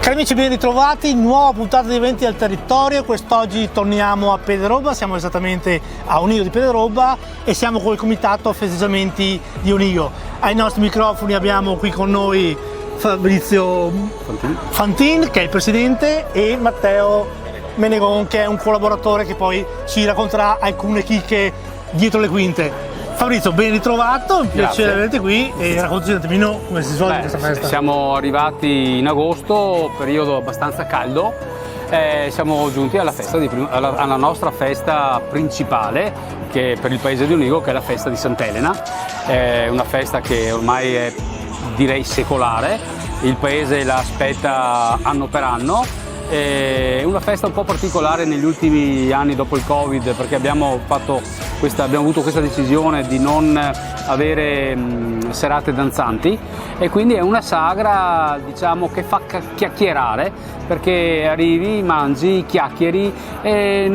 Cari amici, ben ritrovati, nuova puntata di Eventi al Territorio. Quest'oggi torniamo a Pederobba, siamo esattamente a Onigo di Pederobba e siamo col comitato festeggiamenti di Onigo. Ai nostri microfoni abbiamo qui con noi Fabrizio Fantin, che è il presidente, e Matteo Menegon, che è un collaboratore che poi ci racconterà alcune chicche dietro le quinte. Fabrizio, ben ritrovato, un piacere averti qui e raccontaci un attimino come si svolge questa festa. Siamo arrivati in agosto, periodo abbastanza caldo, siamo giunti alla, alla nostra festa principale, che per il paese di Onigo, che è la festa di Sant'Elena. È una festa che ormai è, direi, secolare, il paese la aspetta anno per anno. È una festa un po' particolare negli ultimi anni dopo il Covid, perché abbiamo avuto questa decisione di non avere serate danzanti, e quindi è una sagra, diciamo, che fa chiacchierare, perché arrivi, mangi, chiacchieri e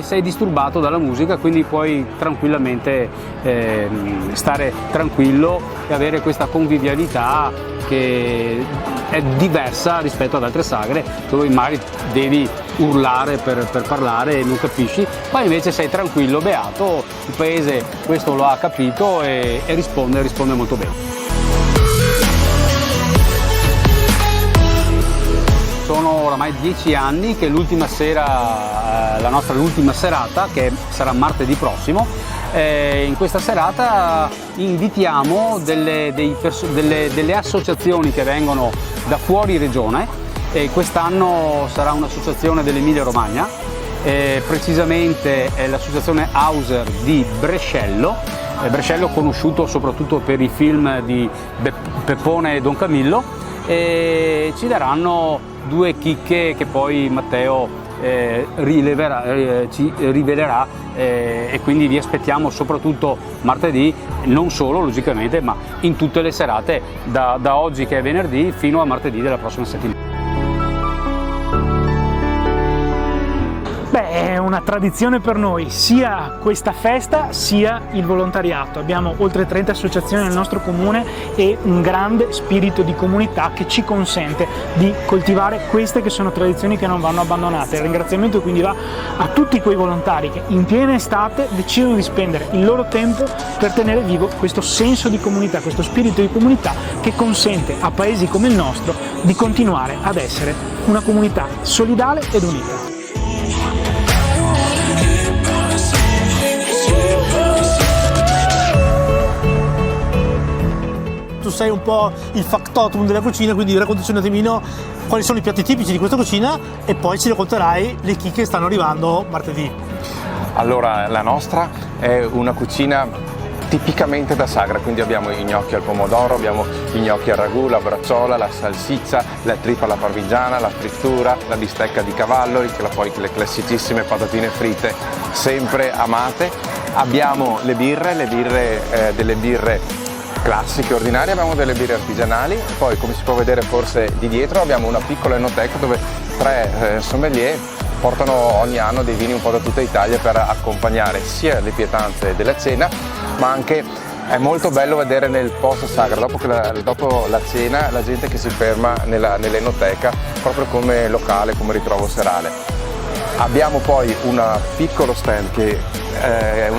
sei disturbato dalla musica, quindi puoi tranquillamente stare tranquillo e avere questa convivialità che è diversa rispetto ad altre sagre dove magari devi urlare per parlare e non capisci, ma invece sei tranquillo, beato. Il paese questo lo ha capito e risponde molto bene. Sono oramai 10 anni che l'ultima sera, la nostra ultima serata, che sarà martedì prossimo, in questa serata invitiamo delle associazioni che vengono da fuori regione, e quest'anno sarà un'associazione dell'Emilia Romagna, precisamente è l'associazione Hauser di Brescello, conosciuto soprattutto per i film di Peppone e Don Camillo, e ci daranno due chicche che poi Matteo ci rivelerà, e quindi vi aspettiamo soprattutto martedì, non solo logicamente, ma in tutte le serate da oggi, che è venerdì, fino a martedì della prossima settimana. Beh, è una tradizione per noi, sia questa festa sia il volontariato. Abbiamo oltre 30 associazioni nel nostro comune e un grande spirito di comunità che ci consente di coltivare queste che sono tradizioni che non vanno abbandonate. Il ringraziamento quindi va a tutti quei volontari che in piena estate decidono di spendere il loro tempo per tenere vivo questo senso di comunità, questo spirito di comunità che consente a paesi come il nostro di continuare ad essere una comunità solidale ed unita. Tu sei un po' il factotum della cucina, quindi raccontaci un attimino quali sono i piatti tipici di questa cucina e poi ci racconterai le chicche che stanno arrivando martedì. Allora, la nostra è una cucina tipicamente da sagra, quindi abbiamo i gnocchi al pomodoro, abbiamo i gnocchi al ragù, la bracciola, la salsiccia, la trippa alla parmigiana, la frittura, la bistecca di cavallo, poi le classicissime patatine fritte, sempre amate. Abbiamo le birre, delle birre classiche, ordinarie, abbiamo delle birre artigianali, poi, come si può vedere forse di dietro, abbiamo una piccola enoteca dove 3 sommelier portano ogni anno dei vini un po' da tutta Italia per accompagnare sia le pietanze della cena, ma anche è molto bello vedere nel post sagra, dopo la cena, la gente che si ferma nell'enoteca proprio come locale, come ritrovo serale. Abbiamo poi un piccolo stand che è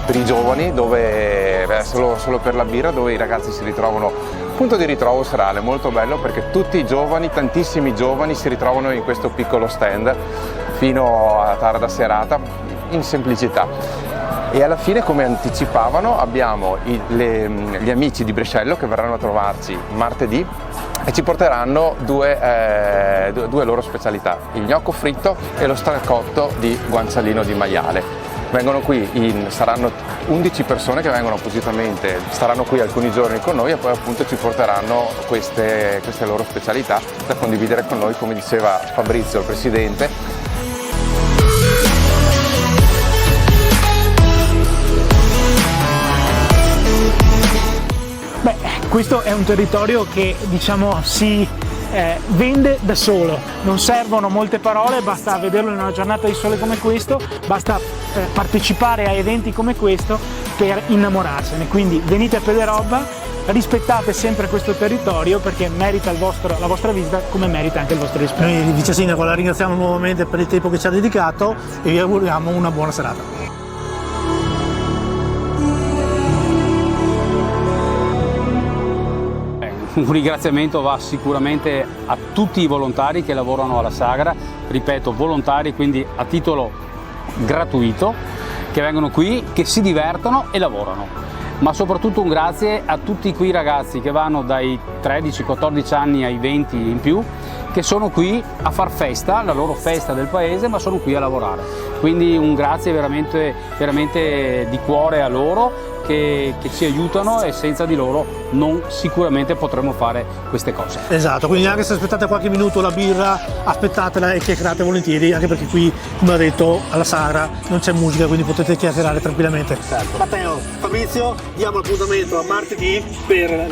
per i giovani, dove solo per la birra, dove i ragazzi si ritrovano, punto di ritrovo serale, molto bello, perché tutti i giovani, tantissimi giovani, si ritrovano in questo piccolo stand fino a tarda serata in semplicità. E alla fine, come anticipavano, abbiamo gli amici di Brescello che verranno a trovarci martedì e ci porteranno due loro specialità, il gnocco fritto e lo stracotto di guancialino di maiale. Vengono qui, saranno 11 persone che vengono appositamente, staranno qui alcuni giorni con noi e poi appunto ci porteranno queste loro specialità da condividere con noi, come diceva Fabrizio, il presidente. Beh, questo è un territorio che, diciamo, si vende da solo, non servono molte parole, basta vederlo in una giornata di sole come questo, basta partecipare a eventi come questo per innamorarsene. Quindi venite a Pederobba, rispettate sempre questo territorio perché merita la vostra visita come merita anche il vostro rispetto. Noi il vice sindaco la ringraziamo nuovamente per il tempo che ci ha dedicato e vi auguriamo una buona serata. Un ringraziamento va sicuramente a tutti i volontari che lavorano alla Sagra, ripeto, volontari quindi a titolo gratuito, che vengono qui, che si divertono e lavorano. Ma soprattutto un grazie a tutti quei ragazzi che vanno dai 13-14 anni ai 20 in più, che sono qui a far festa, la loro festa del paese, ma sono qui a lavorare. Quindi un grazie veramente, veramente di cuore a loro che ci aiutano e senza di loro non sicuramente potremmo fare queste cose. Esatto, quindi anche se aspettate qualche minuto la birra, aspettatela e chiacchierate volentieri, anche perché qui, come ha detto, alla Sagra non c'è musica, quindi potete chiacchierare tranquillamente. Certo. Matteo, Fabrizio, diamo appuntamento a martedì per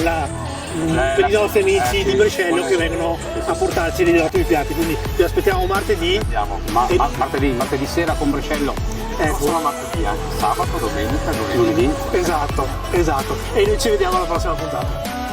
i nostri amici di Brescello che vengono a portarci degli ottimi piatti, quindi vi aspettiamo martedì. Martedì sera con Brescello. Solo martedì, anche sabato, domenica, lunedì. Esatto, e noi ci vediamo alla prossima puntata.